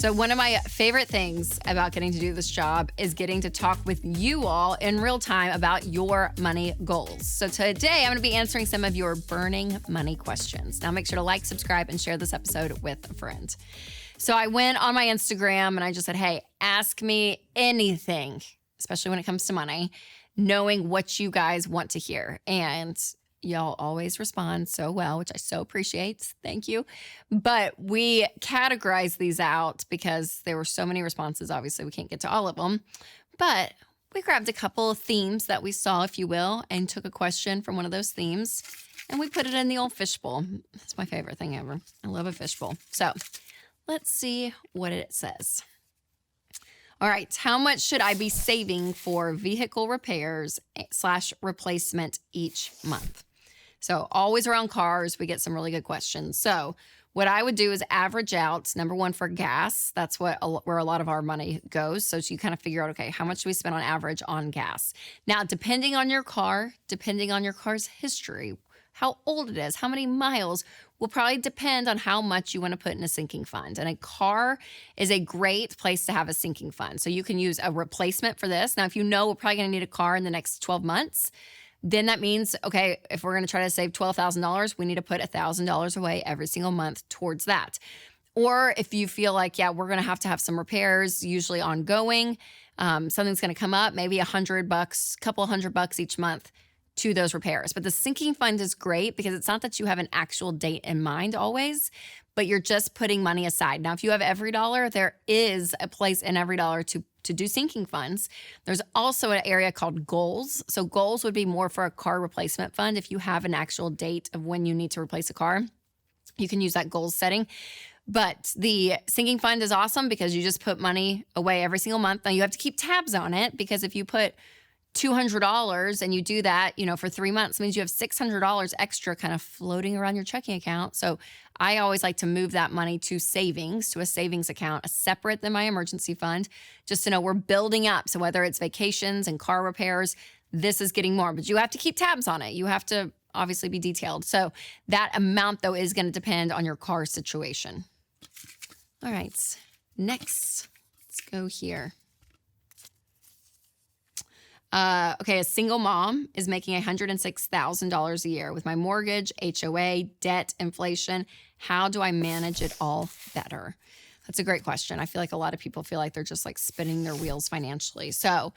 So one of my favorite things about getting to do this job is getting to talk with you all in real time about your money goals. So today I'm going to be answering some of your burning money questions. Now make sure to like, subscribe, and share this episode with a friend. So I went on my Instagram and I just said, hey, ask me anything, especially when it comes to money, knowing what you guys want to hear. And y'all always respond so well, which I so appreciate. Thank you. But we categorized these out because there were so many responses. Obviously, we can't get to all of them. But we grabbed a couple of themes that we saw, if you will, and took a question from one of those themes, and we put it in the old fishbowl. That's my favorite thing ever. I love a fishbowl. So let's see what it says. All right, how much should I be saving for vehicle repairs / replacement each month? So always around cars, we get some really good questions. So what I would do is average out, number one, for gas. That's where a lot of our money goes. So you kind of figure out, okay, how much do we spend on average on gas? Now, depending on your car, depending on your car's history, how old it is, how many miles, will probably depend on how much you want to put in a sinking fund. And a car is a great place to have a sinking fund. So you can use a replacement for this. Now, if you know we're probably going to need a car in the next 12 months, then that means, okay, if we're going to try to save $12,000, we need to put $1,000 away every single month towards that. Or if you feel like, yeah, we're going to have some repairs, usually ongoing, something's going to come up, maybe $100, couple $100 each month to those repairs. But the sinking fund is great because it's not that you have an actual date in mind always, but you're just putting money aside. Now, if you have every dollar, there is a place in every dollar to do sinking funds. There's also an area called goals. So goals would be more for a car replacement fund. If you have an actual date of when you need to replace a car, you can use that goals setting. But the sinking fund is awesome because you just put money away every single month. Now you have to keep tabs on it because if you put $200 and you do that, for 3 months, means you have $600 extra kind of floating around your checking account. So I always like to move that money to a savings account, separate than my emergency fund, just to know we're building up. So whether it's vacations and car repairs, this is getting more, but you have to keep tabs on it. You have to obviously be detailed. So that amount though is going to depend on your car situation. All right, next, let's go here. Okay, a single mom is making $106,000 a year with my mortgage, HOA, debt, inflation. How do I manage it all better? That's a great question. I feel like a lot of people feel like they're just like spinning their wheels financially. So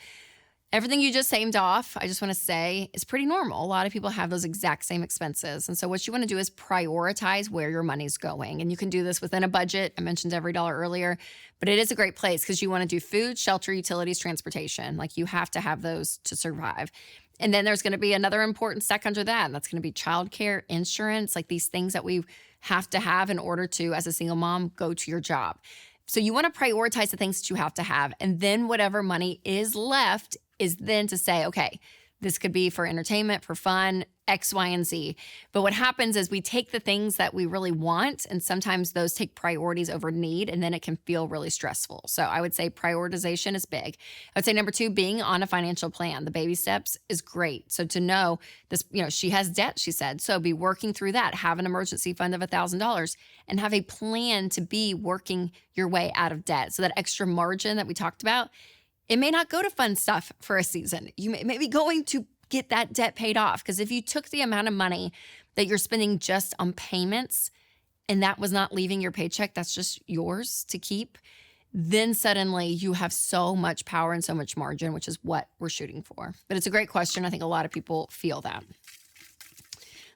everything you just named off, I just want to say, is pretty normal. A lot of people have those exact same expenses. And so what you want to do is prioritize where your money's going. And you can do this within a budget. I mentioned every dollar earlier, but it is a great place because you want to do food, shelter, utilities, transportation. Like you have to have those to survive. And then there's going to be another important stack under that. And that's going to be childcare, insurance, like these things that we have to have in order to, as a single mom, go to your job. So you want to prioritize the things that you have to have. And then whatever money is left is then to say, okay, this could be for entertainment, for fun, X, Y, and Z. But what happens is we take the things that we really want, and sometimes those take priorities over need, and then it can feel really stressful. So I would say prioritization is big. I would say number two, being on a financial plan. The baby steps is great. So to know this, she has debt, she said. So be working through that. Have an emergency fund of $1,000 and have a plan to be working your way out of debt. So that extra margin that we talked about, it may not go to fun stuff for a season. You may be going to get that debt paid off. Because if you took the amount of money that you're spending just on payments and that was not leaving your paycheck, that's just yours to keep, then suddenly you have so much power and so much margin, which is what we're shooting for. But it's a great question. I think a lot of people feel that.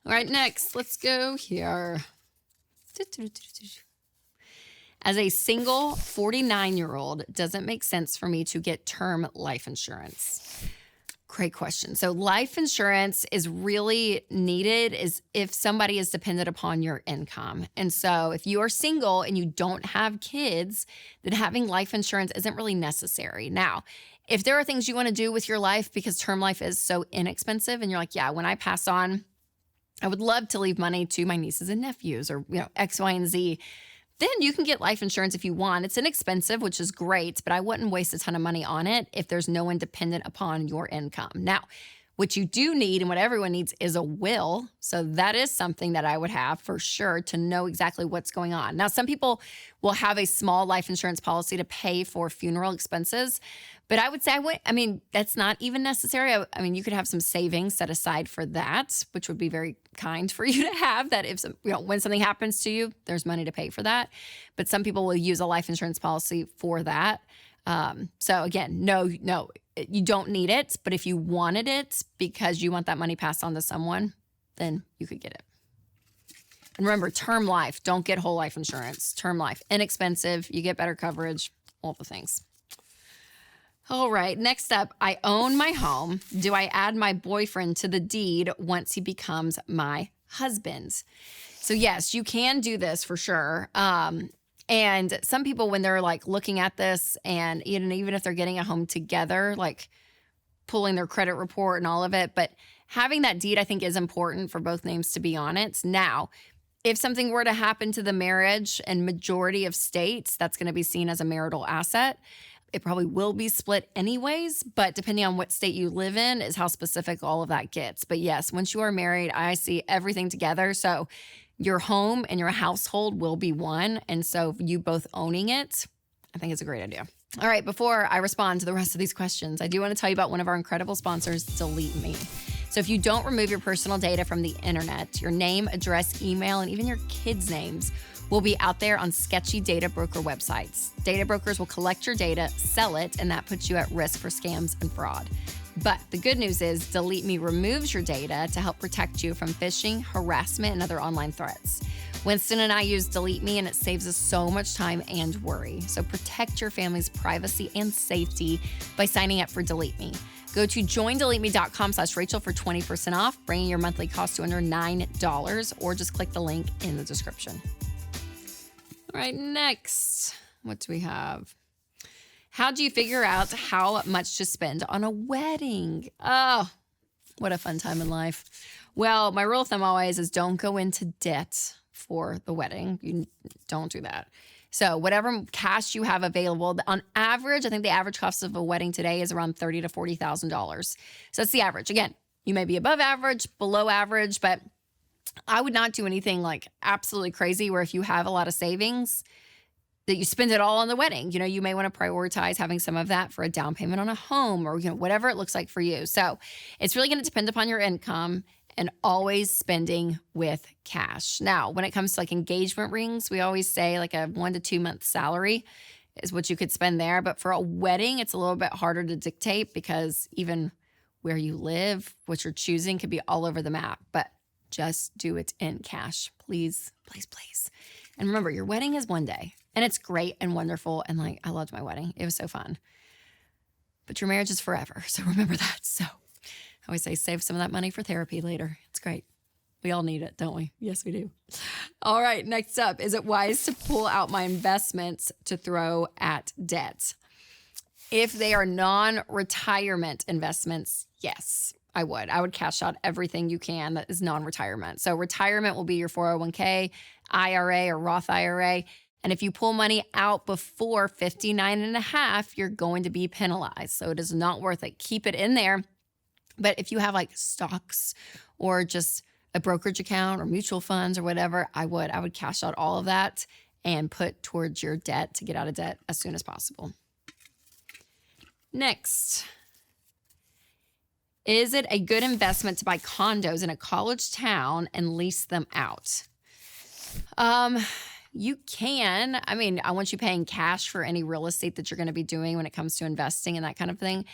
All right, next, let's go here. As a single 49-year-old, does it make sense for me to get term life insurance? Great question. So life insurance is really needed if somebody is dependent upon your income. And so if you are single and you don't have kids, then having life insurance isn't really necessary. Now, if there are things you want to do with your life because term life is so inexpensive and you're like, yeah, when I pass on, I would love to leave money to my nieces and nephews or, X, Y, and Z, then you can get life insurance if you want. It's inexpensive, which is great, but I wouldn't waste a ton of money on it if there's no one dependent upon your income. Now, What you do need and what everyone needs is a will. So that is something that I would have for sure to know exactly what's going on. Now, some people will have a small life insurance policy to pay for funeral expenses, but I would say that's not even necessary. I mean, you could have some savings set aside for that, which would be very kind for you to have, that if when something happens to you, there's money to pay for that. But some people will use a life insurance policy for that. So again, no, you don't need it, but if you wanted it because you want that money passed on to someone, then you could get it. And remember, term life, don't get whole life insurance. Term life, inexpensive, you get better coverage, all the things. All right, next up, I own my home. Do I add my boyfriend to the deed once he becomes my husband? So yes, you can do this for sure. And some people, when they're like looking at this, and even if they're getting a home together, like pulling their credit report and all of it, but having that deed, I think, is important for both names to be on it. Now, if something were to happen to the marriage in majority of states, that's going to be seen as a marital asset. It probably will be split anyways, but depending on what state you live in is how specific all of that gets. But yes, once you are married, I see everything together. So your home and your household will be one. And so you both owning it, I think it's a great idea. All right, before I respond to the rest of these questions, I do want to tell you about one of our incredible sponsors, Delete Me. So if you don't remove your personal data from the internet, your name, address, email, and even your kids' names will be out there on sketchy data broker websites. Data brokers will collect your data, sell it, and that puts you at risk for scams and fraud. But the good news is Delete Me removes your data to help protect you from phishing, harassment, and other online threats. Winston and I use Delete Me, and it saves us so much time and worry. So protect your family's privacy and safety by signing up for Delete Me. Go to joindeleteme.com/Rachel for 20% off, bringing your monthly cost to under $9, or just click the link in the description. All right, next, what do we have? How do you figure out how much to spend on a wedding? Oh, what a fun time in life. Well, my rule of thumb always is don't go into debt for the wedding. You don't do that. So whatever cash you have available, on average, I think the average cost of a wedding today is around $30,000 to $40,000. So that's the average. Again, you may be above average, below average, but I would not do anything like absolutely crazy where if you have a lot of savings, that you spend it all on the wedding. You may want to prioritize having some of that for a down payment on a home or, whatever it looks like for you. So it's really going to depend upon your income and always spending with cash. Now, when it comes to like engagement rings, we always say like a 1 to 2 month salary is what you could spend there. But for a wedding, it's a little bit harder to dictate because even where you live, what you're choosing could be all over the map. But just do it in cash. Please, please, please. And remember, your wedding is one day. And it's great and wonderful. And I loved my wedding. It was so fun. But your marriage is forever. So remember that. So I always say, save some of that money for therapy later. It's great. We all need it, don't we? Yes, we do. All right. Next up, is it wise to pull out my investments to throw at debt? If they are non-retirement investments, yes, I would. I would cash out everything you can that is non-retirement. So retirement will be your 401k, IRA, or Roth IRA. And if you pull money out before 59 and a half, you're going to be penalized. So it is not worth it. Keep it in there. But if you have like stocks or just a brokerage account or mutual funds or whatever, I would cash out all of that and put towards your debt to get out of debt as soon as possible. Next, is it a good investment to buy condos in a college town and lease them out? You can. I want you paying cash for any real estate that you're going to be doing when it comes to investing and that kind of thing.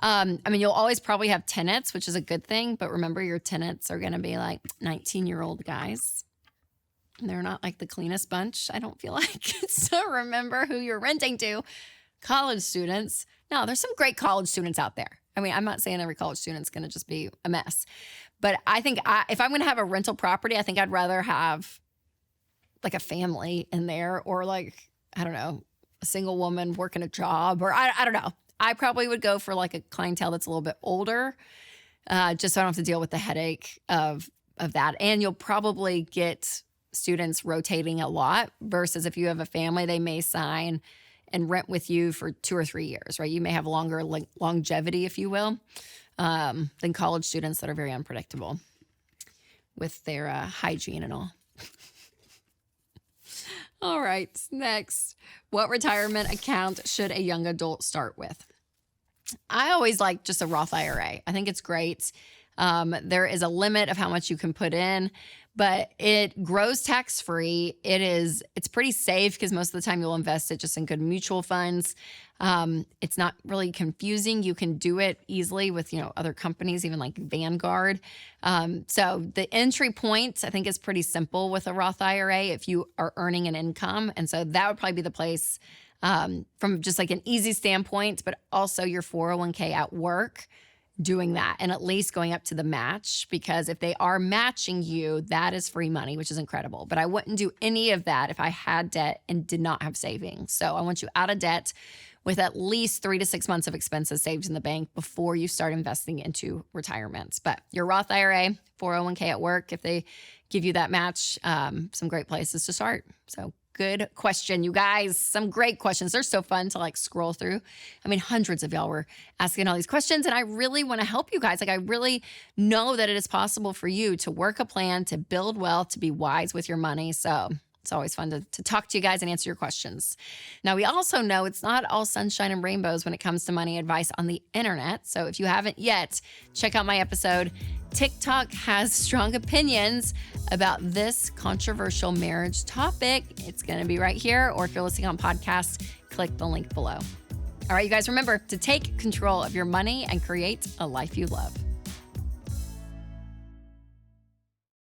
You'll always probably have tenants, which is a good thing. But remember, your tenants are going to be like 19-year-old guys. They're not like the cleanest bunch, I don't feel like. So remember who you're renting to. College students. No, there's some great college students out there. I'm not saying every college student's going to just be a mess. But I think if I'm going to have a rental property, I think I'd rather have like a family in there or like, I don't know, a single woman working a job or I don't know. I probably would go for like a clientele that's a little bit older, just so I don't have to deal with the headache of that. And you'll probably get students rotating a lot versus if you have a family, they may sign and rent with you for 2 or 3 years, right? You may have longer longevity, if you will. than college students that are very unpredictable with their hygiene and all. All right, next. What retirement account should a young adult start with? I always like just a Roth IRA. I think it's great. There is a limit of how much you can put in, but it grows tax-free. It's pretty safe because most of the time you'll invest it just in good mutual funds. It's not really confusing. You can do it easily with, other companies, even like Vanguard. So the entry point, I think, is pretty simple with a Roth IRA if you are earning an income. And so that would probably be the place from just like an easy standpoint, but also your 401k at work doing that and at least going up to the match, because if they are matching you, that is free money, which is incredible. But I wouldn't do any of that if I had debt and did not have savings. So I want you out of debt with at least 3 to 6 months of expenses saved in the bank before you start investing into retirement. But your Roth IRA, 401k at work, if they give you that match, some great places to start. So good question, you guys. Some great questions. They're so fun to scroll through. I mean, hundreds of y'all were asking all these questions, and I really want to help you guys. I really know that it is possible for you to work a plan, to build wealth, to be wise with your money. So it's always fun to talk to you guys and answer your questions. Now, we also know it's not all sunshine and rainbows when it comes to money advice on the internet. So if you haven't yet, check out my episode. TikTok has strong opinions about this controversial marriage topic. It's going to be right here, or if you're listening on podcast, click the link below. All right, you guys, remember to take control of your money and create a life you love.